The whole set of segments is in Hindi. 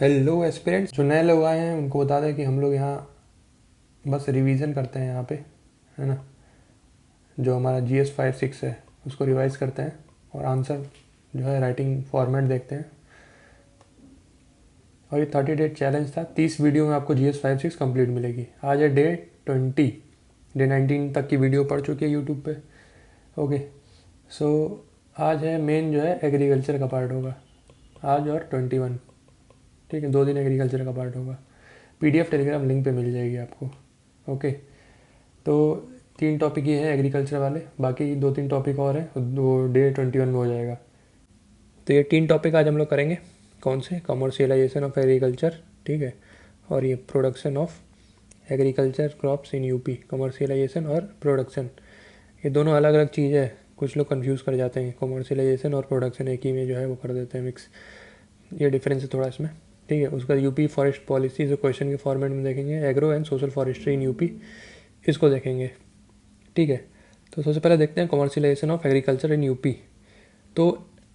हेलो एस्पिरेंट्स, जो नए लोग आए हैं उनको बता दें कि हम लोग यहाँ बस रिवीजन करते हैं यहाँ पे, है ना। जो हमारा GS 5 6 है उसको रिवाइज करते हैं और आंसर जो है राइटिंग फॉर्मेट देखते हैं। और ये 30 डे चैलेंज था। 30 वीडियो में आपको GS 5 6 कंप्लीट मिलेगी। आज है डे 20। डे 19 तक की वीडियो पड़ चुकी है यूट्यूब पे। ओके, सो आज है मेन जो है एग्रीकल्चर का पार्ट होगा आज, और 21। ठीक है, 2 दिन एग्रीकल्चर का पार्ट होगा। PDF टेलीग्राम लिंक पे मिल जाएगी आपको। ओके, तो 3 टॉपिक ये हैं एग्रीकल्चर वाले, बाकी 2-3 टॉपिक और हैं, वो डे 21 में हो जाएगा। तो ये 3 टॉपिक आज हम लोग करेंगे। कौन से? कमर्शियलाइजेशन ऑफ एग्रीकल्चर, ठीक है, और ये production of agriculture crops in UP. Commercialisation और प्रोडक्शन ये दोनों अलग अलग चीज़ है। कुछ लोग कंफ्यूज कर जाते हैं, कमर्शियलाइजेशन और प्रोडक्शन एक ही में जो है वो कर देते हैं मिक्स। ये डिफरेंस है थोड़ा इसमें, ठीक है। उसका यूपी फॉरेस्ट पॉलिसी जो क्वेश्चन के फॉर्मेट में देखेंगे, agro and social forestry in UP, इसको देखेंगे, ठीक है। तो सबसे पहले देखते हैं commercialisation of agriculture in UP. तो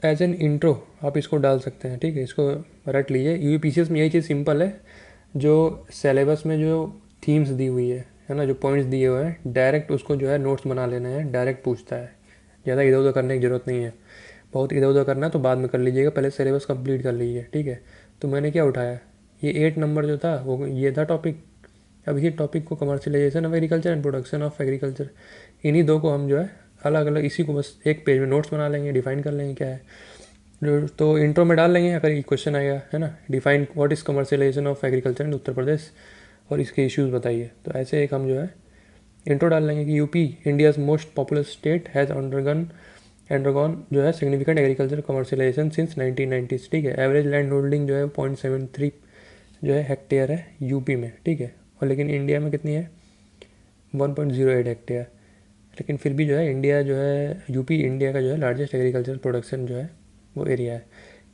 एज एन इंट्रो आप इसको डाल सकते हैं, ठीक है। इसको रट लीजिए। UPCS में यही चीज़ सिंपल है, जो सिलेबस में जो थीम्स दी हुई है ना, जो पॉइंट्स दिए हुए हैं, डायरेक्ट उसको जो है नोट्स बना लेना है। डायरेक्ट पूछता है, ज़्यादा इधर उधर करने की ज़रूरत नहीं है। बहुत इधर उधर करना है तो बाद में कर लीजिएगा, पहले सिलेबस कंप्लीट कर लीजिए, ठीक है। तो मैंने क्या उठाया, ये 8 नंबर जो था वो ये था टॉपिक। अब ये टॉपिक को commercialisation of agriculture and production of agriculture, इन्हीं दो को हम जो है अलग अलग इसी को बस एक पेज में नोट्स बना लेंगे, डिफाइन कर लेंगे क्या है। तो इंट्रो में डाल लेंगे अगर ये क्वेश्चन आएगा, है ना। Define what is commercialization of agriculture in Uttar Pradesh और इसके इश्यूज़ बताइए। तो ऐसे एक हम जो है इंट्रो डाल लेंगे कि UP India's most popular state has undergone जो है significant agriculture commercialisation since 1990s, ठीक है। एवरेज लैंड होल्डिंग जो है 0.73 जो है हेक्टेयर है यूपी में, ठीक है। और लेकिन इंडिया में कितनी है? 1.08 हेक्टेयर। लेकिन फिर भी जो है इंडिया जो है यूपी इंडिया का जो है लार्जेस्ट एग्रीकल्चर प्रोडक्शन जो है वो एरिया है।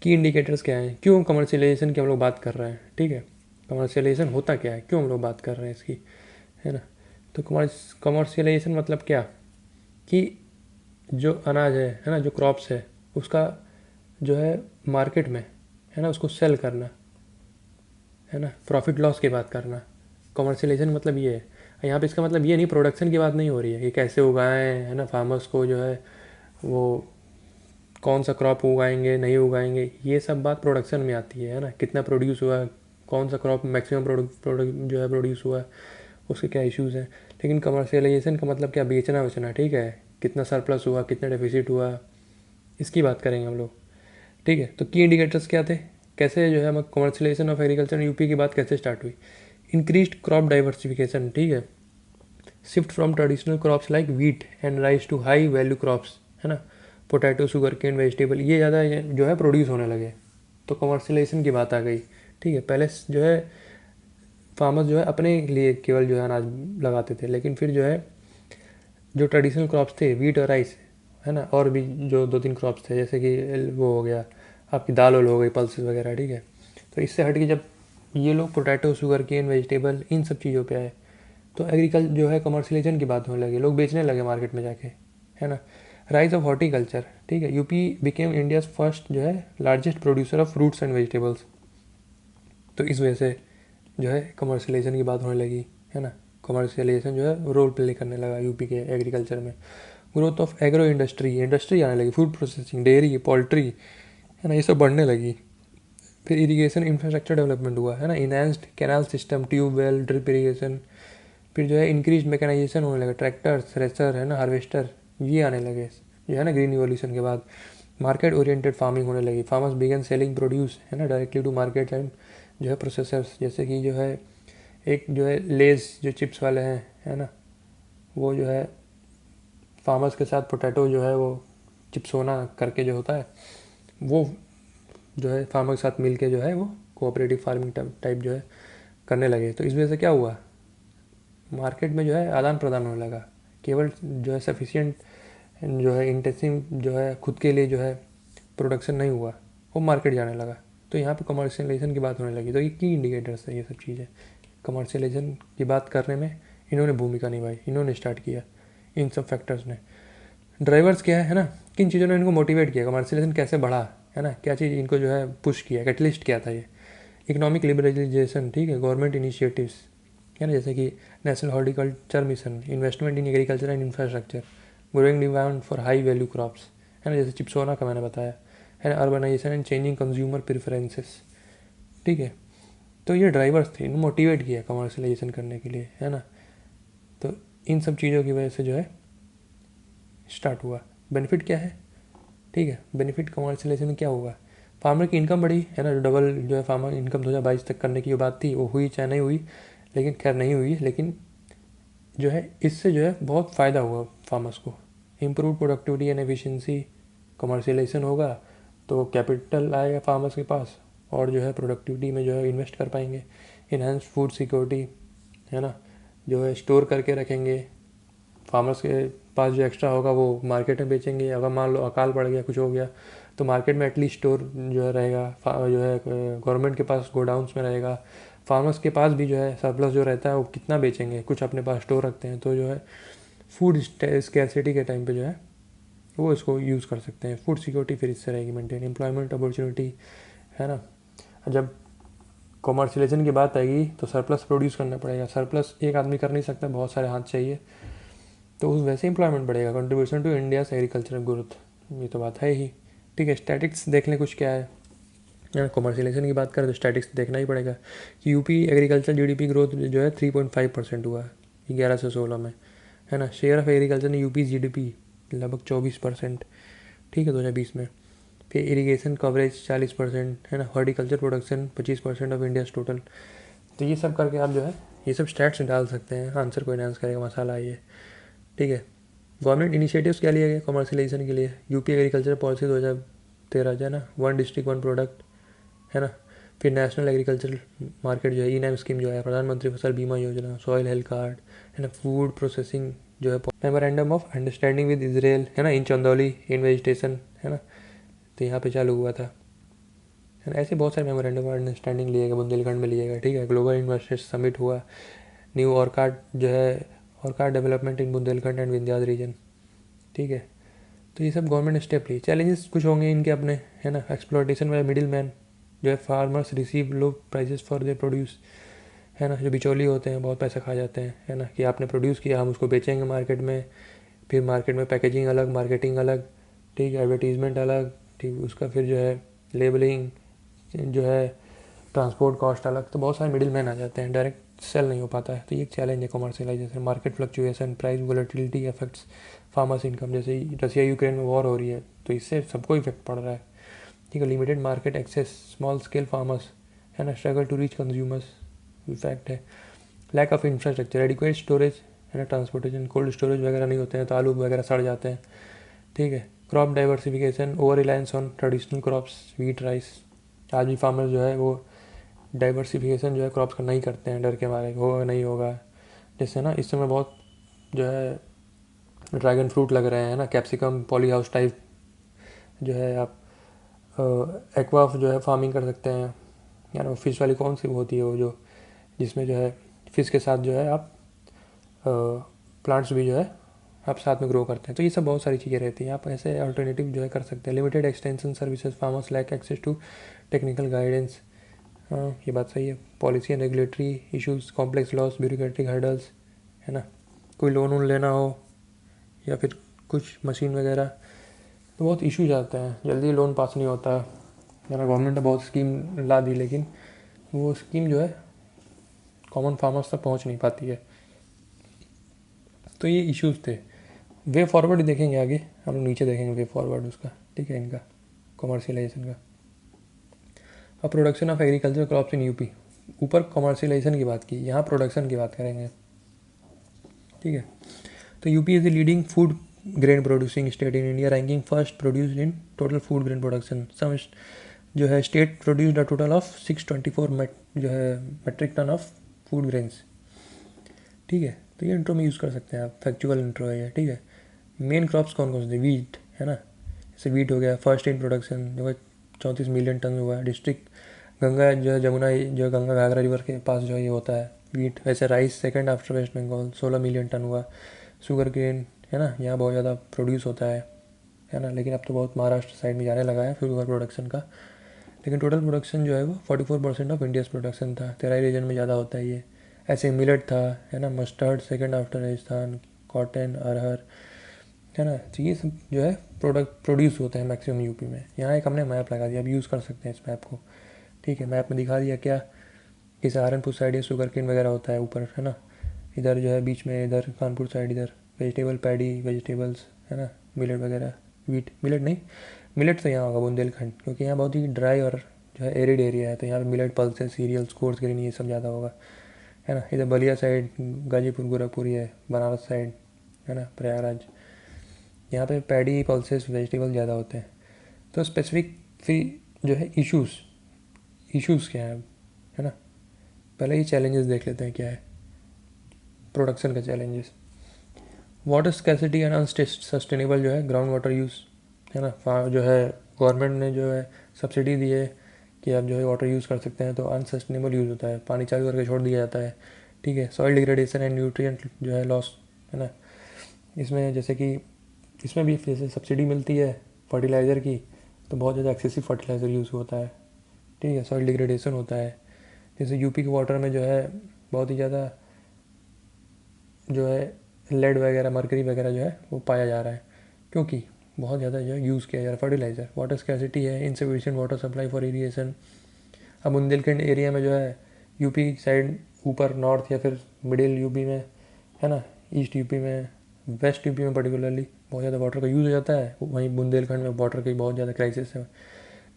की इंडिकेटर्स क्या हैं, क्यों कमर्शियलाइजेशन की हम लोग बात कर रहे हैं, ठीक है। कमर्शियलाइजेशन होता क्या है, क्यों हम लोग बात कर रहे हैं इसकी, है ना। तो कमर्शियलाइजेशन मतलब क्या, कि जो अनाज है ना, जो क्रॉप्स है उसका जो है मार्केट में, है ना, उसको सेल करना, है ना, प्रॉफिट लॉस की बात करना। कमर्शियलाइजेशन मतलब ये है। यहाँ पे इसका मतलब ये नहीं, प्रोडक्शन की बात नहीं हो रही है कि कैसे उगाएं, है ना, फार्मर्स को जो है वो कौन सा क्रॉप उगाएंगे नहीं उगाएंगे, ये सब बात प्रोडक्शन में आती है ना। कितना प्रोड्यूस हुआ, कौन सा क्रॉप मैक्सिमम प्रोडक्ट जो है प्रोड्यूस हुआ, उसके क्या इश्यूज़ हैं। लेकिन कमर्शियलाइजेशन का मतलब क्या, बेचना बेचना, ठीक है। कितना सरप्लस हुआ, कितना डेफिसिट हुआ, इसकी बात करेंगे हम लोग, ठीक है। तो की इंडिकेटर्स क्या थे, कैसे जो है हम कमर्शियलाइजेशन ऑफ एग्रीकल्चर यूपी की बात कैसे स्टार्ट हुई। इंक्रीज्ड क्रॉप डाइवर्सिफिकेशन, ठीक है। Shift from traditional crops like wheat and rice to high value crops, है ना, पोटैटो, शुगर केन, वेजिटेबल, ये ज़्यादा जो है प्रोड्यूस होने लगे। तो कमर्शियलाइजेशन की बात आ गई, ठीक है। पहले जो है फार्मर्स जो है अपने लिए केवल जो है अनाज लगाते थे, लेकिन फिर जो है जो ट्रेडिशनल क्रॉप्स थे, वीट और राइस, है ना, और भी जो 2-3 क्रॉप्स थे, जैसे कि वो हो गया आपकी दाल वाल हो गई, पल्सेस वगैरह, ठीक है। तो इससे हट के जब ये लोग पोटैटो, शुगर केन, वेजिटेबल, इन सब चीज़ों पे आए, तो एग्रीकल्चर जो है कमर्शियलाइजेशन की बात होने लगी, लोग बेचने लगे मार्केट में जाके, है ना। राइज ऑफ हॉर्टिकल्चर, ठीक है। यूपी बिकेम इंडियाज़ फर्स्ट जो है largest producer of fruits and vegetables. तो इस वजह से जो है कमर्शियलाइजेशन की बात होने लगी, है ना। कमर्शियलाइजेशन जो है रोल प्ले करने लगा यूपी के एग्रीकल्चर में। Growth of agro industry, industry आने लगी, फूड प्रोसेसिंग, डेयरी, पोल्ट्री, है ना, ये सब बढ़ने लगी। फिर इरिगेशन इंफ्रास्ट्रक्चर डेवलपमेंट हुआ, है ना, enhanced canal system, tubewell, drip irrigation. फिर जो है इंक्रीज मैकेनाइजेशन होने लगा, ट्रैक्टर, थ्रेसर, है ना, हार्वेस्टर, ये आने लगे जो है ना ग्रीन रिवॉल्यूशन के बाद। मार्केट ओरिएंटेड फार्मिंग होने लगी, फार्मर्स बिगन सेलिंग प्रोड्यूस, है ना, डायरेक्टली टू मार्केट एंड जो है प्रोसेसर्स, जैसे कि जो है एक जो है लेस जो चिप्स वाले हैं, है ना, वो जो है फार्मर्स के साथ पोटैटो जो है वो चिप्सोना करके जो होता है, वो जो है फार्मर के साथ मिल के जो है वो कोऑपरेटिव फार्मिंग टाइप जो है करने लगे। तो इस वजह से क्या हुआ, मार्केट में जो है आदान प्रदान होने लगा। केवल जो है सफिशिएंट जो है इंटेंसिव जो है खुद के लिए जो है प्रोडक्शन नहीं हुआ, वो मार्केट जाने लगा। तो यहाँ पे कमर्शियलाइजेशन की बात होने लगी। तो ये की इंडिकेटर्स है, ये सब चीज़ें कमर्शियलाइजेशन की बात करने में इन्होंने भूमिका निभाई, इन्होंने स्टार्ट किया, इन सब फैक्टर्स ने। ड्राइवर्स क्या है ना, किन चीज़ों ने इनको मोटिवेट किया, कमर्शियलाइजेशन कैसे बढ़ा, है ना, क्या चीज़ इनको जो है पुश किया, कैटलिस्ट क्या था ये। इकोनॉमिक लिबरलाइजेशन, ठीक है, गवर्नमेंट इनिशिएटिव्स है ना, जैसे कि national horticulture mission, investment in agriculture and infrastructure, growing demand for high value crops, है ना, जैसे चिप्सोना का मैंने बताया, है ना, urbanisation and changing consumer preferences, ठीक है। तो ये ड्राइवर्स थे, इन्होंने मोटिवेट किया कमर्शलाइजेशन करने के लिए, है ना। तो इन सब चीज़ों की वजह से जो है स्टार्ट हुआ। बेनिफिट क्या है, ठीक है, बेनिफिट कमर्शलाइजेशन में क्या हुआ, फार्मर की इनकम बढ़ी, है ना, जो डबल जो है फार्मर इनकम 2022 तक करने की जो बात थी वो हुई चाहे नहीं हुई, लेकिन खैर नहीं हुई, लेकिन जो है इससे जो है बहुत फ़ायदा हुआ फार्मर्स को। Improve productivity and efficiency, commercialisation होगा तो कैपिटल आएगा फार्मर्स के पास और जो है प्रोडक्टिविटी में जो है इन्वेस्ट कर पाएंगे। इन्हांस फूड सिक्योरिटी, है ना, जो है स्टोर करके रखेंगे, फार्मर्स के पास जो एक्स्ट्रा होगा वो मार्केट में बेचेंगे। अगर मान लो अकाल पड़ गया, कुछ हो गया, तो मार्केट में एटलीस्ट स्टोर जो है रहेगा, जो है गवर्नमेंट के पास गोडाउंस में रहेगा। फार्मर्स के पास भी जो है सरप्लस जो रहता है वो कितना बेचेंगे, कुछ अपने पास स्टोर रखते हैं, तो जो है फूड स्कैरसिटी के टाइम पे जो है वो इसको यूज़ कर सकते हैं। फूड सिक्योरिटी फिर इससे रहेगी मेंटेन। एम्प्लॉयमेंट अपॉर्चुनिटी, है ना, जब कॉमर्शियलाइजेशन की बात आएगी तो सरप्लस प्रोड्यूस करना पड़ेगा। सरप्लस एक आदमी कर नहीं सकता, बहुत सारे हाथ चाहिए, तो उस वैसे एम्प्लॉयमेंट बढ़ेगा। Contribution to India's agricultural growth, ये तो बात है ही, ठीक है। स्टैटिक्स देख लें कुछ क्या है, कॉमर्शियलाइजेशन की बात करें तो स्टैटिक्स देखना ही पड़ेगा कि यूपी एग्रीकल्चर जीडीपी ग्रोथ जो है 3.5% हुआ 11 से 16 में, है ना। शेयर ऑफ एग्रीकल्चर ने यूपी जीडीपी लगभग 24%, ठीक है, 2020 में। फिर इरीगेशन कवरेज 40%, है ना। Horticulture production 25% of India total. तो ये सब करके आप जो है ये सब स्टैट्स डाल सकते हैं, आंसर को एनहांस करेगा मसाला ये, ठीक है। गवर्नमेंट इनिशिएटिव्स क्या लिए गए कमर्शियलाइजेशन के लिए, यूपी एग्रीकल्चर पॉलिसी 2013 जो है ना, 1 डिस्ट्रिक्ट 1 प्रोडक्ट, है ना। फिर नेशनल एग्रीकल्चर मार्केट जो है, ई नैम स्कीम जो है, प्रधानमंत्री फसल बीमा योजना, सॉइल हेल्थ कार्ड, है ना। फूड प्रोसेसिंग जो है, memorandum of understanding with Israel, है ना, इन चंदौली इन वेजिटेशन, है ना, तो यहाँ पे चालू हुआ था, है ना। ऐसे बहुत सारे मेमोरेंडम ऑफ अंडरस्टैंडिंग लिए गए, बुंदेलखंड में लिए गए, ठीक है। ग्लोबल इन्वेस्टर्स समिट हुआ, न्यू ऑर्काड जो है, orchard development in Bundelkhand and Vindhyachal region, ठीक है। तो ये सब गवर्नमेंट स्टेप ली। चैलेंजेस कुछ होंगे इनके अपने, है ना। एक्सप्लॉयटेशन बाय मिडिल मैन, जो है farmers receive low prices for their produce, है ना। जो बिचौली होते हैं बहुत पैसा खा जाते हैं, है ना, कि आपने प्रोड्यूस किया हम उसको बेचेंगे मार्केट में, फिर मार्केट में पैकेजिंग अलग, मार्केटिंग अलग, ठीक है, एडवर्टीजमेंट अलग, ठीक, उसका फिर जो है लेबलिंग जो है, ट्रांसपोर्ट कॉस्ट अलग, तो बहुत सारे मिडिल मैन आ जाते हैं, डायरेक्ट सेल नहीं हो पाता है। तो ये एक चैलेंज है commercialisation. Market fluctuation, price volatility affects farmers income, जैसे रसिया यूक्रेन में वॉर हो रही है तो इससे सबको इफेक्ट पड़ रहा है, ठीक है। Limited market access, small scale farmers, है ना, struggle to reach consumers, effect है। Lack of infrastructure, adequate storage, है ना, ट्रांसपोर्टेशन, कोल्ड स्टोरेज वगैरह नहीं होते हैं तो आलू वगैरह सड़ जाते हैं, ठीक है। Crop diversification, over reliance on traditional crops, wheat rice, आज भी फार्मर्स जो है वो डाइवर्सिफिकेशन जो है क्रॉप्स का नहीं करते हैं, डर के मारे होगा नहीं होगा। जैसे ना इस समय बहुत जो है ड्रैगन फ्रूट लग रहे हैं ना, कैप्सिकम पॉली हाउस टाइप जो है, आप एक्वा जो है फार्मिंग कर सकते हैं, या ना। फिश वाली कौन सी होती है वो जो जिसमें जो है फिश के साथ जो है आप प्लांट्स भी जो है आप साथ में ग्रो करते हैं, तो ये सब बहुत सारी चीज़ें रहती हैं। आप ऐसे अल्टरनेटिव जो है कर सकते हैं। Limited extension services, farmers lack access to technical guidance, हाँ ये बात सही है। Policy and regulatory issues, complex laws, bureaucratic hurdles, है ना। कोई लोन वोन लेना हो या फिर कुछ मशीन वगैरह, तो बहुत इश्यूज आते हैं, जल्दी लोन पास नहीं होता है ना। गवर्नमेंट ने बहुत स्कीम ला दी लेकिन वो स्कीम जो है कॉमन फार्मर्स तक पहुंच नहीं पाती है, तो ये इश्यूज थे। वे फॉरवर्ड देखेंगे आगे हम लोग, नीचे देखेंगे वे फॉरवर्ड उसका, ठीक है, इनका कमर्शियलाइजेशन का। अब production of agriculture crops in UP, ऊपर कमर्शियलाइजेशन की बात की, यहाँ प्रोडक्शन की बात करेंगे, ठीक है। तो UP is the leading food grain producing state in India, ranking first produced in total food grain production. सम जो है state produced a total of 624 जो है metric tonne of food grains, ठीक है। तो ये इंट्रो में यूज़ कर सकते हैं आप, फैक्चुअल इंट्रो है ये, ठीक है। मेन क्रॉप्स कौन कौन से थे, वीट, है ना, जैसे वीट हो गया, फर्स्ट इन प्रोडक्शन जो है 34 मिलियन टन हुआ है। डिस्ट्रिक्ट गंगा जो है, जमुना जो है, गंगा घाघरा रिवर के पास जो है ये होता है वीट। वैसे rice second after West Bengal, 16 million ton हुआ। शुगर केन, है ना, यहाँ बहुत ज़्यादा प्रोड्यूस होता है ना, लेकिन अब तो बहुत महाराष्ट्र साइड में जाने लगा है शुगर प्रोडक्शन का, लेकिन टोटल प्रोडक्शन जो है वो 44% ऑफ इंडियाज़ प्रोडक्शन था। तेराई रीजन में ज़्यादा होता है ये। ऐसे मिलेट था, है ना, mustard second after Rajasthan, cotton, अरहर, है ना। तो ये सब जो है प्रोडक्ट प्रोड्यूस होते हैं मैक्सिमम यूपी में। यहाँ एक हमने मैप लगा दिया, अब यूज़ कर सकते हैं इस मैप को, ठीक है। मैप में दिखा दिया क्या कि सहारनपुर साइड ये शुगर केन वगैरह होता है ऊपर, है ना। इधर जो है बीच में, इधर कानपुर साइड इधर वेजिटेबल पैडी वेजिटेबल्स, है ना, मिलेट वगैरह। वीट मिलेट नहीं, मिलेट तो यहाँ होगा बुंदेलखंड, क्योंकि यहाँ बहुत ही ड्राई और जो है एरिड एरिया है, तो यहाँ पे millet, pulses, cereals, coarse grain ये सब ज़्यादा होगा, है ना। इधर बलिया साइड, गाजीपुर, गोरखपुर, है बनारस साइड, है ना, प्रयागराज, यहाँ पे पैडी, पल्सेस, वेजिटेबल ज़्यादा होते हैं। तो स्पेसिफिक जो है इश्यूज़ क्या है ना। पहले ये चैलेंजेस देख लेते हैं क्या है प्रोडक्शन का challenges. Water scarcity and unsustainable जो है ग्राउंड वाटर यूज़, है ना। जो है गवर्नमेंट ने जो है सब्सिडी दी है कि आप जो है वाटर यूज़ कर सकते हैं, तो अनसस्टेनेबल यूज़ होता है, पानी चालू करके छोड़ दिया जाता है, ठीक है। सॉइल डिग्रेडेशन एंड न्यूट्रिएंट जो है लॉस, है ना। इसमें जैसे कि इसमें भी जैसे सब्सिडी मिलती है फर्टिलाइज़र की, तो बहुत ज़्यादा एक्सेसिव फर्टिलाइज़र यूज़ होता है, ठीक है। सॉइल डिग्रेडेशन होता है। जैसे यूपी के वाटर में जो है बहुत ही ज़्यादा जो है लेड वगैरह, मरकरी वगैरह जो है वो पाया जा रहा है, क्योंकि बहुत ज़्यादा जो है यूज़ किया जा रहा है फर्टिलाइज़र। वाटर स्कैसिटी है, insufficient water supply for irrigation. अब बुंदेलखंड एरिया में जो है यूपी साइड ऊपर नॉर्थ या फिर मिडिल यूपी में, है ना, ईस्ट यूपी में, वेस्ट यूपी में पर्टिकुलरली बहुत ज़्यादा वाटर का यूज़ हो जाता है। वहीं बुंदेलखंड में वाटर की बहुत ज़्यादा क्राइसिस है।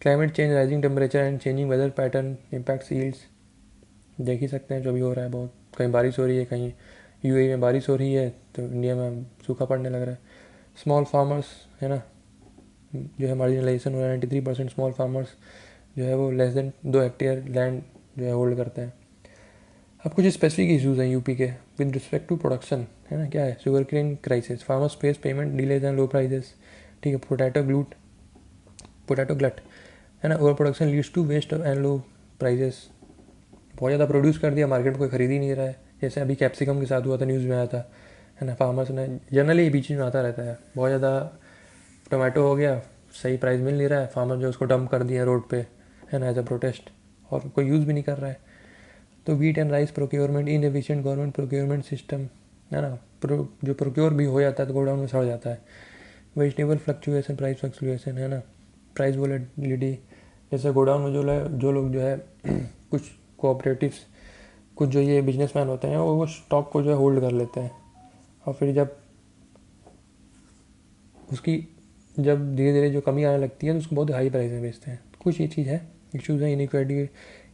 Climate change, rising temperature and changing weather pattern impact yields. देख ही सकते हैं जो भी हो रहा है, बहुत कहीं बारिश हो रही है, कहीं यूएई में बारिश हो रही है, तो इंडिया में सूखा पड़ने लग रहा है। स्मॉल फार्मर्स, है ना, जो है मार्जिनलाइजेशन हो रहा है। 93% स्मॉल फार्मर्स जो है वो लेस देन 2 हेक्टेयर लैंड जो है होल्ड करते हैं। अब कुछ स्पेसिफिक इशूज़ हैं यूपी के विद रिस्पेक्ट टू प्रोडक्शन, है ना। क्या है, sugar cane crisis, farmers face payment delays and low prices, ठीक है। पोटैटो ग्लट, है ना, over production leads to waste and low prices. बहुत ज़्यादा प्रोड्यूस कर दिया, मार्केट में कोई खरीद ही नहीं रहा है। जैसे अभी कैप्सिकम के साथ हुआ था, न्यूज़ में आया था, है ना। फार्मर्स ने जनरली ये बीच में आता रहता है, बहुत ज़्यादा टोमेटो हो गया, सही प्राइस मिल नहीं रहा है, फार्मर जो उसको डंप कर दिया रोड पे, है ना, एज अ प्रोटेस्ट, और कोई यूज़ भी नहीं कर रहा है। तो wheat and rice procurement, inefficient government procurement system, है ना। जो प्रोक्योर भी हो जाता है तो गोडाउन में सड़ जाता है। वेजिटेबल फ्लक्चुएसन, प्राइस फ्लक्चुएसन, है ना, प्राइस वोलेटिलिटी। जैसे गोडाउन में जो लोग जो है कुछ कोऑपरेटिव्स, कुछ जो ये बिजनेसमैन होते हैं, वो स्टॉक को जो है होल्ड कर लेते हैं, और फिर जब धीरे धीरे जो कमी आने लगती है तो उसको बहुत हाई प्राइस में बेचते हैं। कुछ ये चीज़ है, इश्यूज़ हैं।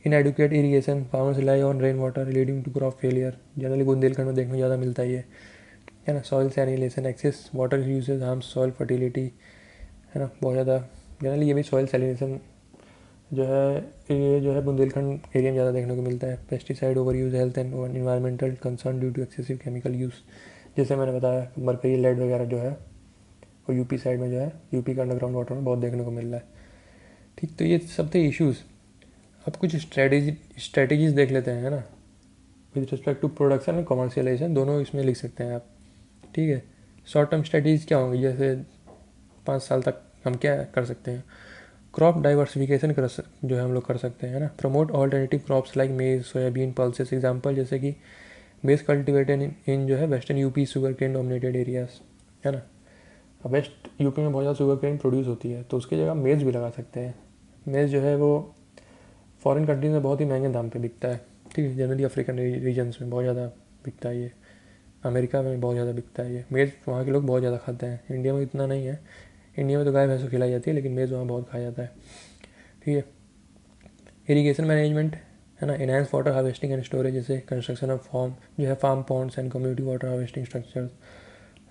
Inadequate irrigation, farmers rely on rain water leading to crop failure. Generally Bundelkhand में देखने को ज़्यादा मिलता है ना। Soil sanitation, excess water usage harms soil fertility, है ना, बहुत ज़्यादा। जनरली ये भी सॉइल सैनिटेशन जो है, ये जो है बुंदेलखंड एरिया में ज़्यादा देखने को मिलता है। Pesticide over use, health and environmental concern due to excessive chemical use. जैसे मैंने बताया मरकरी, लेड वगैरह जो है वो यूपी साइड में जो है, यूपी का अंडरग्राउंड वाटर में बहुत देखने को मिल रहा है, ठीक। तो ये सब थे इश्यूज़। अब कुछ स्ट्रेटेजीज देख लेते हैं, है ना, with respect to production and commercialisation, दोनों इसमें लिख सकते हैं आप, ठीक है। शॉर्ट टर्म स्ट्रेटेजीज क्या होंगी, जैसे 5 साल तक हम क्या कर सकते हैं। क्रॉप डाइवर्सिफिकेशन जो है हम लोग कर सकते हैं ना। Promote alternative crops like maize, soybean, pulses. Example जैसे कि मेज कल्टिवेटेड इन जो है western UP sugar cane dominated areas, है ना। अब वेस्ट यूपी में बहुत ज़्यादा शुगर केन प्रोड्यूस होती है, तो उसकी जगह मेज भी लगा सकते हैं। मेज जो है वो फॉरेन कंट्रीज में बहुत ही महंगे दाम पे बिकता है, ठीक है। जनरली अफ्रीकन रीजन्स में बहुत ज़्यादा बिकता है ये, अमेरिका में बहुत ज़्यादा बिकता है ये मेज़, वहाँ के लोग बहुत ज़्यादा खाते हैं। इंडिया में इतना नहीं है, इंडिया में तो गाय भैंसों खिलाई जाती है, लेकिन मेज़ वहाँ बहुत खाया जाता है, ठीक है। इरीगेशन मैनेजमेंट, है ना, enhance water harvesting and storage, जैसे construction of farm ponds and community water harvesting structures.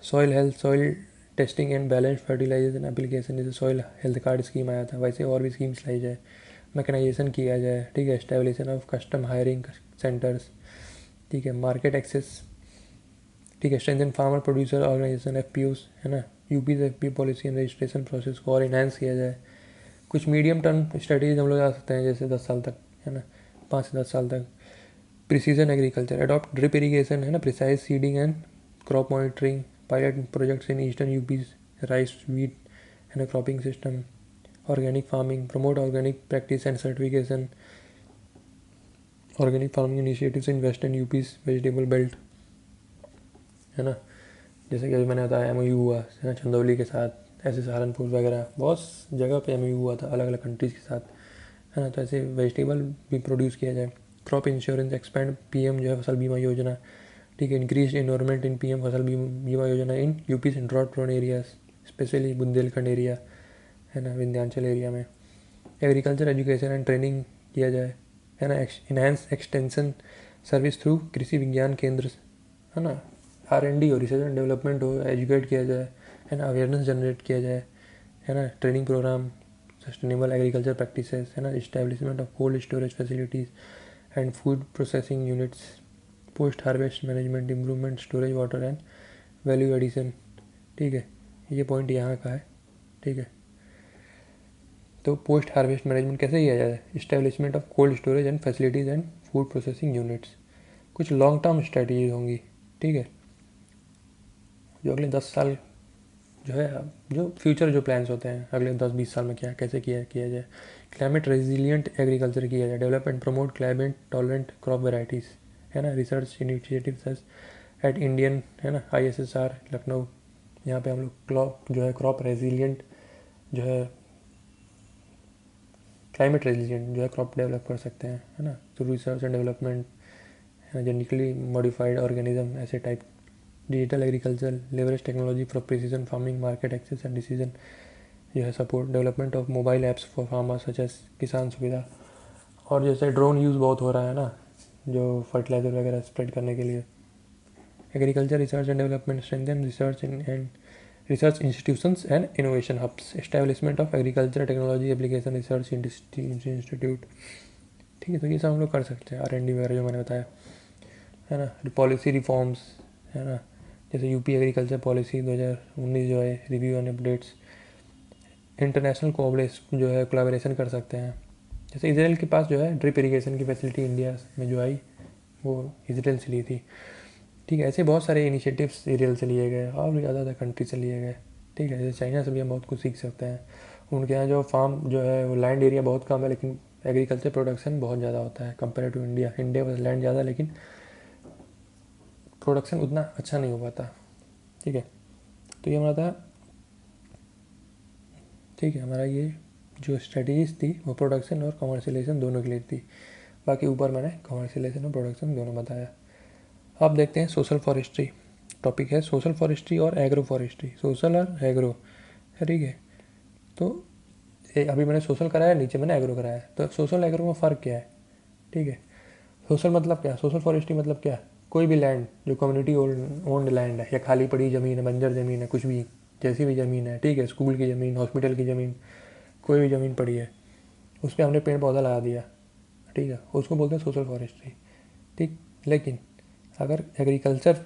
Soil health, soil testing and balance fertilisation application, जैसे सॉइल हेल्थ कार्ड स्कीम आया था, वैसे और भी स्कीम्स लाई जाए। मैकेनाइजेशन किया जाए, ठीक है। एस्टेब्लिशन ऑफ कस्टम हायरिंग सेंटर्स, ठीक है। मार्केट एक्सेस, ठीक है। स्ट्रेंथन फार्मर प्रोड्यूसर ऑर्गेनाइजेशन, एफपीओस, है ना। UP FPO policy and registration process को और इन्हांस किया जाए। कुछ मीडियम टर्म स्ट्रेटेजीज हम लोग आ सकते हैं, जैसे 10 साल तक, है ना, 5 से 10 साल तक। Precision agriculture, adopt drip irrigation, है ना, precise seeding and crop monitoring, pilot projects in eastern UP, rice wheat, है ना, cropping system. Organic farming, promote organic practice and certification, organic farming initiatives in western यूपीज vegetable belt, है ना। जैसे कि अभी मैंने बताया MOU हुआ है ना चंदौली के साथ, ऐसे सहारनपुर वगैरह बहुत जगह पे MOU हुआ था अलग अलग कंट्रीज़ के साथ, है ना। तो ऐसे वेजिटेबल भी प्रोड्यूस किया जाए। क्रॉप इंश्योरेंस एक्सपेंड PM जो है फसल बीमा योजना, ठीक है। Increase environment in PM Fasal Bima Yojana in UP's in drought prone areas, specially Bundelkhand area, है ना, विंध्याचल एरिया में। एग्रीकल्चर एजुकेशन एंड ट्रेनिंग किया जाए, है ना। इनहेंस एक्सटेंशन सर्विस थ्रू कृषि विज्ञान केंद्र, है ना। R&D हो, रिसर्च एंड डेवलपमेंट हो, एजुकेट किया जाए, है ना। अवेयरनेस जनरेट किया जाए, है ना। Training programme, sustainable agriculture practices, है ना। Establishment of cold storage facilities and food processing units, post harvest management, improvement storage water and value addition, ठीक है। ये पॉइंट यहाँ का है, ठीक है। तो पोस्ट हार्वेस्ट मैनेजमेंट कैसे किया जाए, establishment of cold storage and facilities and food processing units, कुछ लॉन्ग टर्म स्ट्रेटजीज होंगी, ठीक है, जो अगले 10 साल जो है, जो फ्यूचर जो प्लान्स होते हैं अगले 10-20 साल में क्या कैसे किया जाए। क्लाइमेट रेजिलियंट एग्रीकल्चर किया जाए, develop and promote climate tolerant crop varieties, है ना। रिसर्च इनिशिएटिव्स एट इंडियन, है ना, ISSR लखनऊ, यहाँ पे हम लोग क्रॉप रेजिलियंट जो है क्लाइमेट रेजिलियंट जो है क्रॉप डेवलप कर सकते हैं, है ना। तो रिसर्च एंड डेवलपमेंट, है ना, जेनेटिकली मॉडिफाइड ऑर्गेनिज्म, ऐसे type. Digital agriculture, leverage technology for precision farming, market access and decision, यह support. Development of mobile apps for farmers such as Kisan Suvidha. और जैसे ड्रोन यूज़ बहुत हो रहा है ना, जो फर्टिलाइजर वगैरह स्प्रेड करने के लिए। Agriculture research and development, strengthen research and research institutions and innovation hubs, establishment of agriculture technology application research institute, ठीक है। तो ये सब हम लोग कर सकते हैं, R&D वगैरह जो मैंने बताया, है ना। पॉलिसी रिफॉर्म्स, है ना, जैसे यूपी एग्रीकल्चर पॉलिसी 2019 जो है, रिव्यू एंड अपडेट्स। इंटरनेशनल जो है कोलैबोरेशन कर सकते हैं, जैसे इसराइल के पास जो है ड्रिप इरीगेशन की फैसिलिटी इंडिया में जो आई वो इसराइल से ली थी, ठीक है। ऐसे बहुत सारे इनिशिएटिव्स सीरियल से लिए गए और भी ज़्यादा कंट्री से लिए गए, ठीक है। जैसे चाइना से भी हम बहुत कुछ सीख सकते हैं। उनके यहाँ जो फार्म जो है वो लैंड एरिया बहुत कम है, लेकिन एग्रीकल्चर प्रोडक्शन बहुत ज़्यादा होता है कंपेयर टू इंडिया। इंडिया में लैंड ज़्यादा लेकिन प्रोडक्शन उतना अच्छा नहीं हो पाता, ठीक है। तो ये हमारा था, ठीक है। हमारा ये जो स्ट्रेटजीज थी वो प्रोडक्शन और कमर्शियलाइजेशन दोनों के लिए थी। बाकी ऊपर मैंने कमर्शियलाइजेशन और प्रोडक्शन दोनों बताया। अब देखते हैं सोशल फॉरेस्ट्री। टॉपिक है सोशल फॉरेस्ट्री और एग्रो फॉरेस्ट्री, सोशल और एग्रो, ठीक है। तो अभी मैंने सोशल कराया, नीचे मैंने एग्रो कराया, तो सोशल एग्रो में फ़र्क क्या है, ठीक है। सोशल मतलब क्या, सोशल फॉरेस्ट्री मतलब क्या, कोई भी लैंड जो कम्युनिटी ओन्ड लैंड है या खाली पड़ी ज़मीन है, बंजर ज़मीन है, कुछ भी जैसी भी ज़मीन है, ठीक है, स्कूल की ज़मीन, हॉस्पिटल की ज़मीन, कोई भी ज़मीन पड़ी है उस पर हमने पेड़ पौधा लगा दिया, ठीक है, उसको बोलते हैं सोशल फॉरेस्ट्री, ठीक। लेकिन अगर एग्रीकल्चर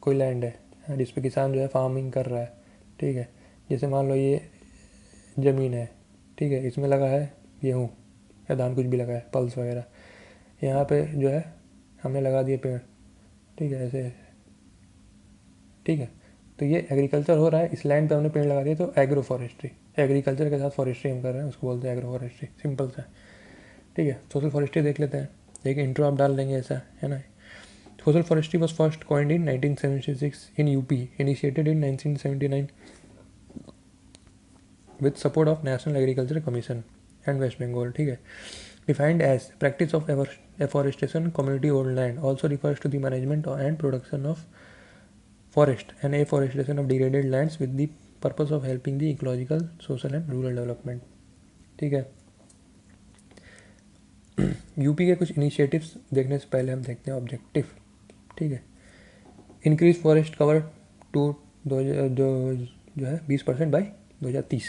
कोई लैंड है जिस पे किसान जो है फार्मिंग कर रहा है, ठीक है, जैसे मान लो ये ज़मीन है, ठीक है, इसमें लगा है गेहूँ या धान, कुछ भी लगा है, पल्स वगैरह, यहाँ पे जो है हमने लगा दिए पेड़, ठीक है, ऐसे, ठीक है। तो ये एग्रीकल्चर हो रहा है, इस लैंड पे हमने पेड़ लगा दिए, तो एग्रो फॉरेस्ट्री, एग्रीकल्चर के साथ फॉरेस्ट्री हम कर रहे हैं, उसको बोलते हैं एग्रो फॉरेस्ट्री, सिंपल सा, ठीक है। सोशल फॉरेस्ट्री देख लेते हैं, एक इंट्रो आप डाल देंगे ऐसा, है ना। Social forestry was first coined in 1976 in UP, initiated in 1979 with support of National Agriculture Commission and West Bengal, ठीक है। Defined as practice of afforestation community owned land, also refers to the management and production of forest and afforestation of degraded lands with the purpose of helping the ecological, social and rural development, ठीक है। यूपी के कुछ इनिशिएटिव्स देखने से पहले हम देखते हैं ऑब्जेक्टिव, ठीक है। इंक्रीज फॉरेस्ट कवर टू जो है 20% बाई 2030।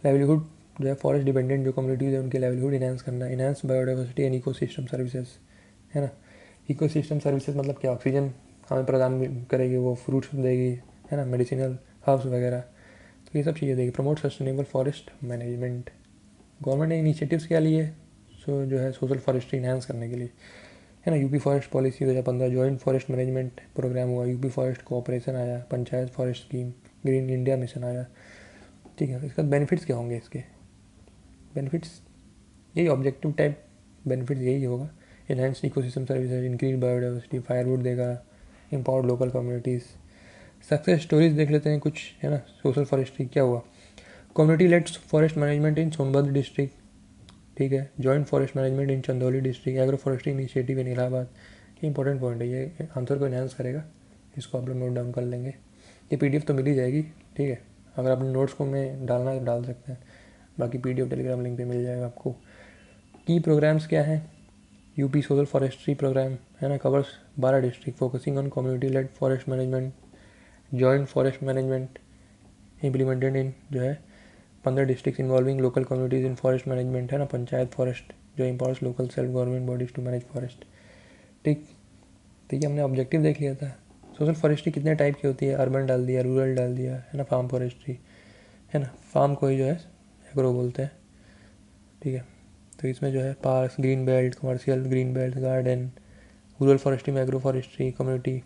लाइवलीहुड जो है फॉरेस्ट डिपेंडेंट जो कम्युनिटीज़ है उनके लाइवलीहुड इनहेंस करना, enhance biodiversity and ecosystem services, है ना। इकोसिस्टम सर्विसेज मतलब क्या, ऑक्सीजन हमें प्रदान करेगी, वो फ्रूट्स देगी, है ना, मेडिसिनल हर्ब्स वगैरह, तो ये सब चीज़ें देगी। Promote sustainable forest management, government ने इनिशिएटिव्स क्या लिए, सो जो है सोशल फॉरेस्ट्री इनहेंस करने के लिए, है ना। UP forest policy 2015, joint forest management programme हुआ, यूपी फॉरेस्ट कोऑपरेशन आया, panchayat forest scheme, green India mission आया, ठीक है। इसका बेनिफिट्स क्या होंगे इसके, बेनिफिट्स यही ऑब्जेक्टिव टाइप बेनिफिट्स यही होगा, enhance ecosystem services, increase biodiversity, firewood देगा, empowered local communities. Success stories देख लेते हैं कुछ, है ना। सोशल फॉरेस्ट्री क्या हुआ, कम्युनिटी लेड फॉरेस्ट मैनेजमेंट इन सोनभद्र डिस्ट्रिक्ट, ठीक है। Joint forest management in Chandauli district, agro forestry initiative in Allahabad. ये इंपॉर्टेंट पॉइंट है, ये आंसर को एनहांस करेगा, इसको आप लोग नोट डाउन कर लेंगे। ये पीडीएफ तो मिल ही जाएगी, ठीक है। अगर अपने नोट्स को में डालना है तो डाल सकते हैं, बाकी पीडीएफ टेलीग्राम लिंक पे मिल जाएगा आपको। की प्रोग्राम्स क्या हैं, यूपी सोशल फॉरेस्ट्री प्रोग्राम, है ना, covers 12 district, focusing on community led forest management, joint forest management implemented in जो है 15 district involving local communities in forest management, है ना। पंचायत फॉरेस्ट जो empowers local self government bodies to manage forest, ठीक। तो ये हमने ऑब्जेक्टिव देख लिया था। सोशल फॉरेस्ट्री कितने टाइप की होती है, अर्बन डाल दिया, रूरल डाल दिया, है ना, फार्म फॉरेस्ट्री, है ना। फार्म को ही जो है एग्रो बोलते हैं, ठीक है। तो इसमें जो है park, green belt, commercial green belt, garden, rural forestry में एग्रो फॉरेस्ट्री, कम्युनिटी,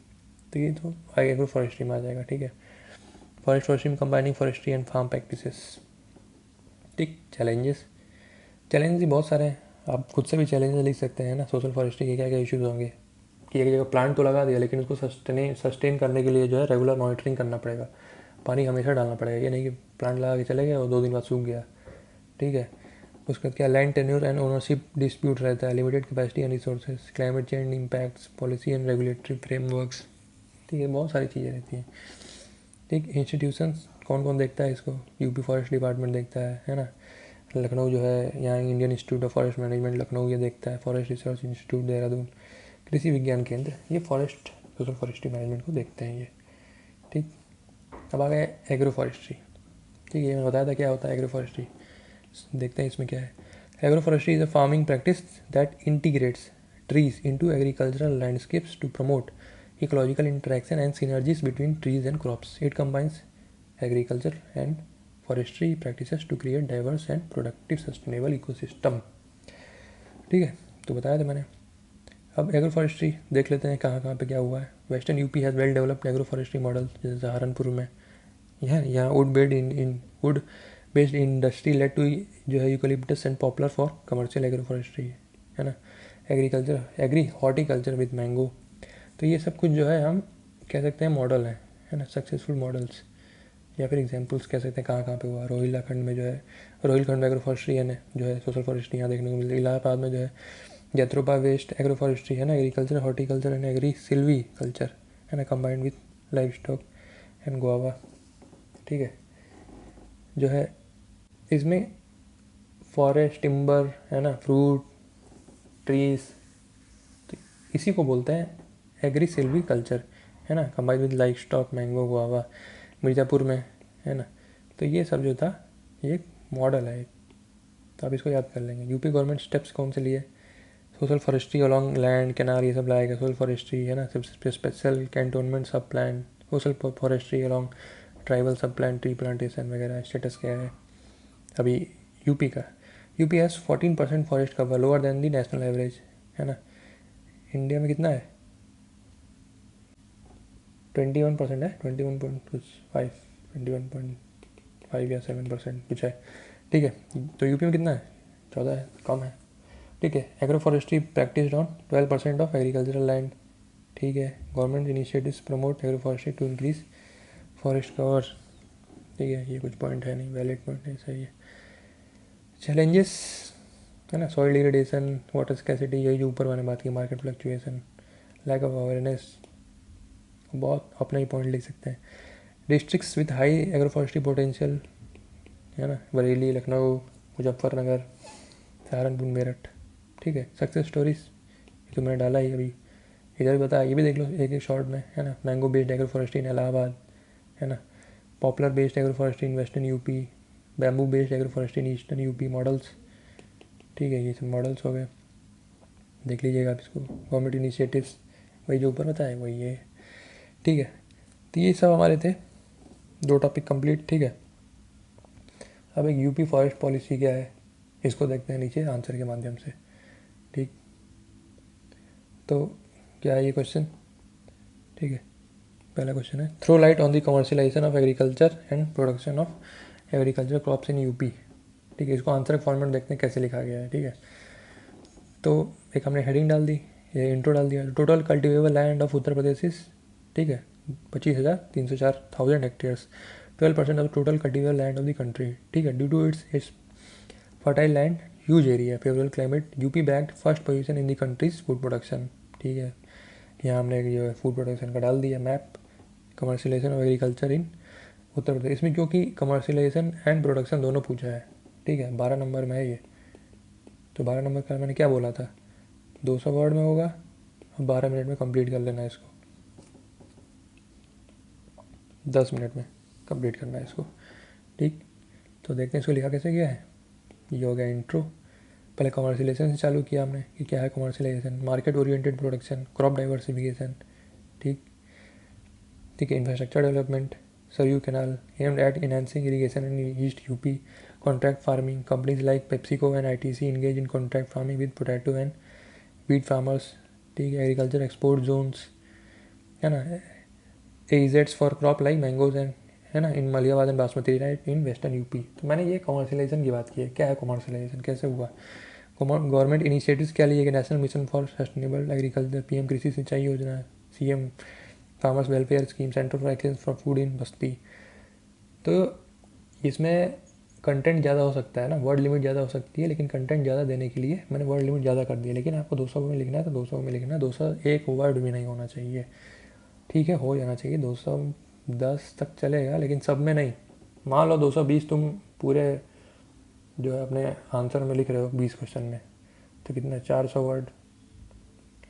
तो ये तो एग्रो फॉरेस्ट्री में आ जाएगा, ठीक है। फॉरेस्ट फॉरेस्ट्री में combining forestry and farm practices, ठीक। चैलेंजेस ही बहुत सारे हैं, आप खुद से भी चैलेंजेस लिख सकते हैं ना, सोशल फॉरेस्ट्री के क्या क्या इश्यूज़ होंगे कि एक जगह प्लांट तो लगा दिया लेकिन उसको सस्टेन करने के लिए जो है रेगुलर मॉनिटरिंग करना पड़ेगा, पानी हमेशा डालना पड़ेगा, ये नहीं कि प्लांट लगा के चले गए और 2 दिन बाद सूख गया, ठीक है। उसका क्या land tenure and ownership dispute रहता है, limited capacity and resources, climate change impacts, policy and regulatory frameworks, ठीक है। बहुत सारी चीज़ें रहती हैं, ठीक। इंस्टीट्यूशंस कौन कौन देखता है इसको, यूपी फॉरेस्ट डिपार्टमेंट देखता है ना। लखनऊ जो है यहाँ Indian institute of forest management Lucknow ये देखता है, फॉरेस्ट रिसर्च इंस्टीट्यूट देहरादून, कृषि विज्ञान केंद्र, ये फॉरेस्ट सोशल फॉरेस्ट्री मैनेजमेंट को देखते हैं ये, ठीक। अब आ गए एग्रो फॉरेस्ट्री, ठीक है। मैंने बताया था क्या होता है एग्रो फॉरेस्ट्री, देखते हैं इसमें क्या है। Agro forestry is a farming practice that integrates trees into agricultural landscapes to promote ecological interaction and synergies between trees and crops. It combines agriculture and forestry practices to create diverse and productive sustainable ecosystem, ठीक है। तो बताया था मैंने। अब एग्रो फॉरेस्ट्री देख लेते हैं कहाँ कहाँ पे क्या हुआ है। Western UP has well developed agro forestry model, जैसे सहारनपुर में यहाँ wood based industry led to जो है eucalyptus and poplar for commercial agro forestry, है ना। Agriculture agri horticulture with mango, तो ये सब कुछ जो है हम कह सकते हैं मॉडल है ना, सक्सेसफुल मॉडल्स या फिर एग्जांपल्स कह सकते हैं कहाँ कहाँ पे हुआ। रोहिलाखंड में जो है रोहिलखंड में एग्रो फॉरेस्ट्री है ना, जो है सोशल फॉरेस्ट्री यहाँ देखने को मिलती है। इलाहाबाद में जो है जत्रोपा वेस्ट एग्रो फॉरेस्ट्री है ना, agriculture horticulture and agri silvi culture, है ना, combined with live stock and guava, ठीक है। जो है इसमें फॉरेस्ट टिम्बर है ना, फ्रूट ट्रीज, तो इसी को बोलते हैं एग्री सिल्वी कल्चर, है ना, combined with life stock, mango, guava, Mirzapur में, है ना। तो ये सब जो था ये एक मॉडल है, तो आप इसको याद कर लेंगे। यूपी गवर्नमेंट स्टेप्स कौन से लिए, social forestry along land canal ये सब लाएगा, सोशल फॉरेस्ट्री, है ना, स्पेशल कैंटोनमेंट सब plan, social forestry along tribal सब प्लान, ट्री प्लांटेशन वगैरह। स्टेटस क्या है अभी यूपी का, UP has 14% forest cover, lower than the national average, है ना। इंडिया में कितना है 21% है, 21.5 या 7% कुछ है, ठीक है। तो यूपी में कितना है 14 है, कम है, ठीक है। Agro forestry practised on 12% of agricultural land, ठीक है। Government initiatives promote agro forestry to increase forest cover, ठीक है। ये कुछ पॉइंट है नहीं, वैलिड पॉइंट है, सही है। चैलेंजेस है ना, सॉइल डिग्रेडेशन, वाटर स्कैसिटी, यही जो ऊपर मैंने बात की, market fluctuation, lack of awareness, बहुत अपना ही पॉइंट लिख सकते हैं। Districts with high agro forestry potential, है ना, बरेली, लखनऊ, मुजफ्फरनगर, सहारनपुर, मेरठ, ठीक है। सक्सेस स्टोरीज ये तो मैंने डाला ही अभी, इधर भी बताया, ये भी देख लो एक एक शॉर्ट में, है ना। मैंगो बेस्ड एग्रो फॉरेस्ट्री इन इलाहाबाद, है ना। Popular based agro forestry in western UP, bamboo based agro forestry in eastern UP, models, ठीक है। ये सब मॉडल्स हो गए, देख लीजिएगा आप इसको। गवर्नमेंट इनिशिएटिव्स वही जो ऊपर बताया वही है, ठीक है। तो ये सब हमारे थे 2 टॉपिक कंप्लीट, ठीक है। अब एक यूपी फॉरेस्ट पॉलिसी क्या है इसको देखते हैं नीचे आंसर के माध्यम से, ठीक। तो क्या है ये क्वेश्चन, ठीक है। पहला क्वेश्चन है, throw light on the commercialisation of agriculture and production of agriculture crops in UP, ठीक है, इसको आंसर फॉर्मेट देखते हैं कैसे लिखा गया है। ठीक है, तो एक हमने हेडिंग डाल दी, ये इंट्रो डाल दिया। Total cultivable land of Uttar Pradesh is, ठीक है, 25,304 hectares, 12% of total cultivable land of the country. ठीक है, due to its fertile land, huge area, favourable climate, UP bagged first position in the country's food production. ठीक है, यहाँ हमने जो है फूड प्रोडक्शन का डाल दिया map, commercialisation of agriculture in Uttar Pradesh. इसमें क्योंकि कमर्शियलाइजेशन एंड प्रोडक्शन दोनों पूछा है। ठीक है, 12 नंबर में है ये, तो 12 नंबर का मैंने क्या बोला था, 200 वर्ड में होगा, अब 12 मिनट में कंप्लीट कर लेना है इसको, 10 मिनट में कंप्लीट करना है इसको। ठीक, तो देखते हैं इसको लिखा कैसे गया है। ये हो गया इंट्रो। पहले कमर्शियलाइजेशन से चालू किया हमने कि क्या है commercialisation, market oriented production, crop diversification. ठीक ठीक है, infrastructure development, Saryu canal aimed at enhancing irrigation in east UP, contract farming, companies like PepsiCo and ITC engage in contract farming with potato and wheat farmers. ठीक है, एग्रीकल्चर एक्सपोर्ट जोन्स, है ना, एजेट्स for crop like mangoes and, है ना, in Malihabad and basmati rice in western UP. तो मैंने ये कमर्शियलाइजेशन की बात की है। क्या है कमर्शियलाइजेशन, कैसे हुआ, गवर्नमेंट इनिशिएटिव्स क्या लिए, national mission for sustainable agriculture, PM कृषि सिंचाई योजना, CM farmers welfare scheme, centre for excellence for food in बस्ती। तो इसमें कंटेंट ज़्यादा हो सकता है ना, वर्ड लिमिट ज़्यादा हो सकती है, लेकिन कंटेंट ज़्यादा देने के लिए मैंने वर्ड लिमिट ज़्यादा कर दी है। लेकिन आपको 200 में लिखना है तो 200 में लिखना है, 201 वर्ड भी नहीं होना चाहिए। ठीक है, हो जाना चाहिए 210 तक चलेगा, लेकिन सब में नहीं। मान लो 220 तुम पूरे जो है अपने आंसर में लिख रहे हो 20 क्वेश्चन में, तो कितना 400 वर्ड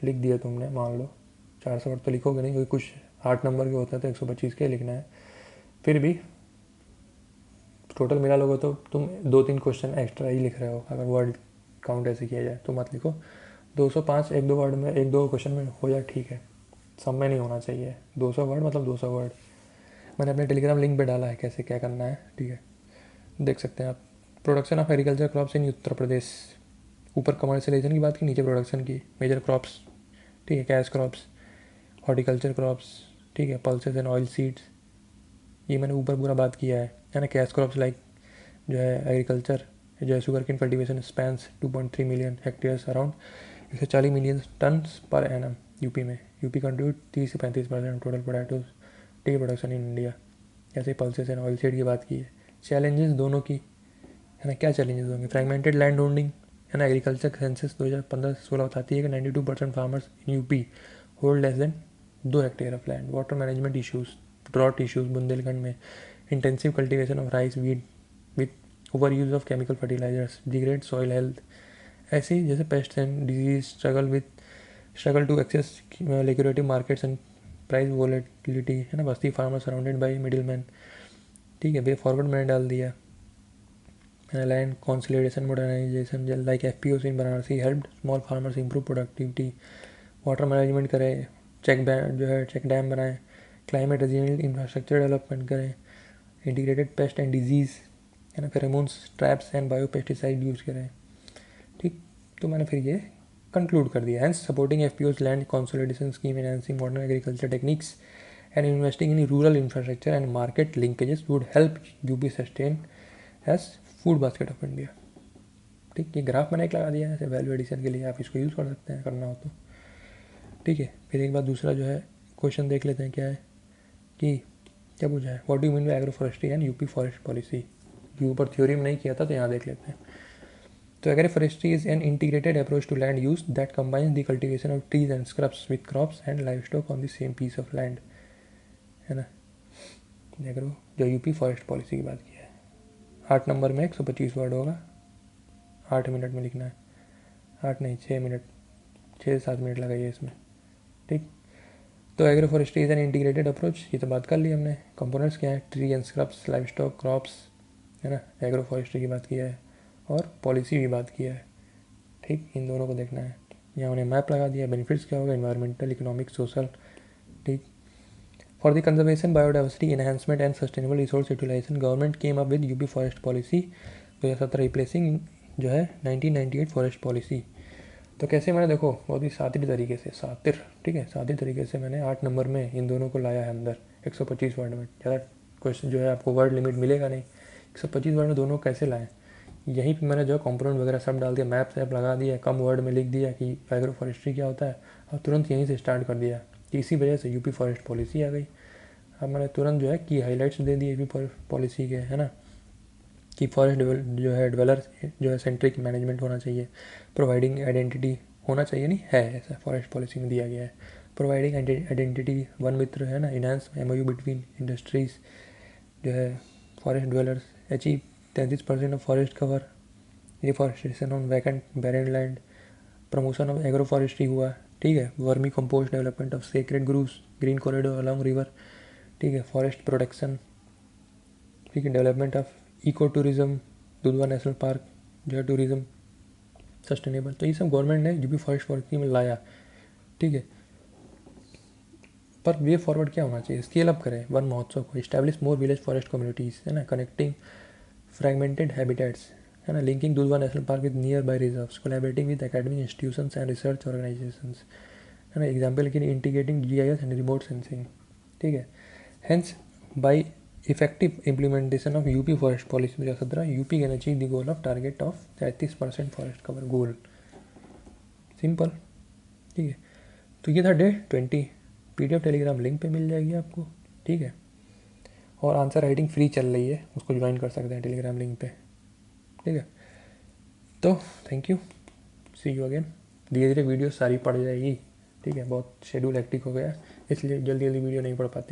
लिख दिए तुमने, मान लो 400 वर्ड तो लिखोगे नहीं, क्योंकि कुछ 8 नंबर के होते हैं तो 125 के लिखना है। फिर भी टोटल मिला लोगे तो तुम 2-3 क्वेश्चन एक्स्ट्रा ही लिख रहे हो। अगर वर्ड काउंट ऐसे किया जाए तो मत लिखो 205, 1-2 वर्ड में, 1-2 क्वेश्चन में हो जाए, ठीक है, सब में नहीं होना चाहिए। 200 वर्ड मतलब 200 वर्ड। मैंने अपने टेलीग्राम लिंक पे डाला है कैसे क्या करना है। ठीक है, देख सकते हैं आप। Production of agriculture crops in Uttar Pradesh, ऊपर कमर्शियलाइजेशन की बात की, नीचे प्रोडक्शन की। मेजर क्रॉप्स, ठीक है, कैश क्रॉप्स, हॉर्टिकल्चर क्रॉप्स, ठीक है, पल्सेस एंड ऑयल सीड्स, ये मैंने ऊपर पूरा बात किया है ना। कैश क्रॉप्स लाइक जो है एग्रीकल्चर, जो है sugar cane cultivation spans 2.3 million hectares, around 140 million ton per annum UP में। यूपी कंट्रीब्यूट 30 से 35% टोटल पोटैटो, ठीक है, प्रोडक्शन इन इंडिया। ऐसे पल्सेस एंड ऑयल सीड की बात की है। चैलेंजेस दोनों की, है ना, क्या चैलेंजेस होंगे, फ्रैगमेंटेड लैंड होल्डिंग, है ना। एग्रीकल्चर सेंसस 2015-16 बताती है कि 92% farmers in UP hold less than 2 hectare of land. Water management issues, drought issues Bundelkhand में, intensive cultivation of rice wheat with over use of chemical fertilisers, degrade soil health. ऐसे ही जैसे pest and disease, struggle to access lucrative markets and price volatility, है ना। Basti farmer surrounded by middle man, ठीक है, वे फॉरवर्ड मैंने डाल दिया। Land consolidation modernisation like FPOs इन Varanasi help small farmers improve productivity. Water management करें, चेक डैम बनाएं, क्लाइमेट रेजिलिएंट इंफ्रास्ट्रक्चर डेवलपमेंट करें, इंटीग्रेटेड पेस्ट एंड डिजीज़, है ना, pheromones traps and bio pesticide use करें। ठीक, तो मैंने फिर ये कंक्लूड कर दिया। Hence supporting FPOs land consolidation scheme, enhancing modern agriculture techniques and investing in rural infrastructure and market linkages would help UP sustain as food basket of India. ठीक, ये ग्राफ मैंने एक लगा दिया है ऐसे वैल्यू एडिशन के लिए, आप इसको यूज़ कर सकते हैं करना हो तो। ठीक है, फिर एक बार दूसरा जो है क्वेश्चन देख लेते हैं क्या है कि क्या पूछा है, what do you mean by agro forestry and UP forest policy. ये ऊपर थ्योरी में नहीं किया था तो यहाँ देख लेते हैं। तो agro forestry is an integrated approach to land use that combines the cultivation of trees and shrubs with crops and live stock on the same piece of land, है ना। एग्रो जो यूपी फॉरेस्ट पॉलिसी की बात की है, 8 नंबर में 125 वर्ड होगा, 8 मिनट में लिखना है, 8 नहीं 6 मिनट, 6-7 मिनट लगाइए इसमें। ठीक, तो agro forestry is an integrated approach, ये तो बात कर ली हमने। कंपोनेंट्स क्या है, tree and scrubs, live stock, crops, है ना। एग्रो फॉरेस्ट्री की बात किया है और पॉलिसी भी बात किया है। ठीक, इन दोनों को देखना है। यहाँ उन्हें मैप लगा दिया। बेनिफिट्स क्या होगा, इन्वायरमेंटल, इकोनॉमिक, सोशल। ठीक, for the conservation, biodiversity enhancement and sustainable resource utilisation government came up with UP forest policy 2017 replacing जो है 1998 फॉरेस्ट पॉलिसी। तो कैसे मैंने देखो बहुत ही सातिर तरीके से, ठीक है, सातिर तरीके से मैंने 8 नंबर में इन दोनों को लाया है अंदर 125 वर्ड में। ज़्यादा क्वेश्चन जो है आपको वर्ड लिमिट मिलेगा नहीं, 125 वर्ड में दोनों कैसे लाएँ, यहीं पे मैंने जो है कंपोनेंट वगैरह सब डाल दिया, मैप ऐप लगा दिया, कम वर्ड में लिख दिया कि एग्रो फॉरेस्ट्री क्या होता है, और तुरंत यहीं से स्टार्ट कर दिया। इसी वजह से यूपी फॉरेस्ट पॉलिसी आ गई। अब मैंने तुरंत जो है की हाईलाइट्स दे दिए यूपी पॉलिसी के, है ना, कि फॉरेस्ट जो है डेवलपर जो है सेंट्रिक मैनेजमेंट होना चाहिए, प्रोवाइडिंग आइडेंटिटी होना चाहिए, नहीं है ऐसा फॉरेस्ट पॉलिसी में दिया गया है, प्रोवाइडिंग आइडेंटिटी वन मित्र, है ना, इनहांस MOU बिटवीन इंडस्ट्रीज जो है forest developers, achieve 33% of forest cover, reforestation on vacant barren land, promotion of agro forestry हुआ, ठीक है, vermicompost development of sacred groves, green corridor along river, ठीक है, फॉरेस्ट प्रोटेक्शन, ठीक है, development of eco tourism, Dudhwa national park जो है टूरिज्म सस्टेनेबल। तो ये सब गवर्नमेंट ने यूपी फॉरेस्ट पॉलिसी में लाया, ठीक है। पर वे फॉरवर्ड क्या होना चाहिए, स्केल अप करें वन महोत्सव को, इस्टेब्लिश मोर विलेज फॉरेस्ट कम्युनिटीज़, है ना, कनेक्टिंग फ्रेगमेंटेड हैबिटेट्स, है ना, linking Dudhwa national park with near by reserves, collaborating with academic institutions and research organisations, है ना, एग्जाम्पल के लिए integrating GIS and remote sensing, ठीक है। Hence by effective implementation of UP forest policy 2017 UP can achieve the goal of target of 33% forest cover goal. Simple, ठीक है। तो ये था डे 20। PDF टेलीग्राम लिंक पे मिल जाएगी आपको, ठीक है। और आंसर राइटिंग फ्री चल रही है, उसको ज्वाइन कर सकते हैं टेलीग्राम लिंक पे, ठीक है। तो thank you, see you again. धीरे धीरे वीडियो सारी पड़ जाएगी, ठीक है, बहुत शेड्यूल हेक्टिक हो गया इसलिए जल्दी जल्दी वीडियो नहीं पढ़ पाती।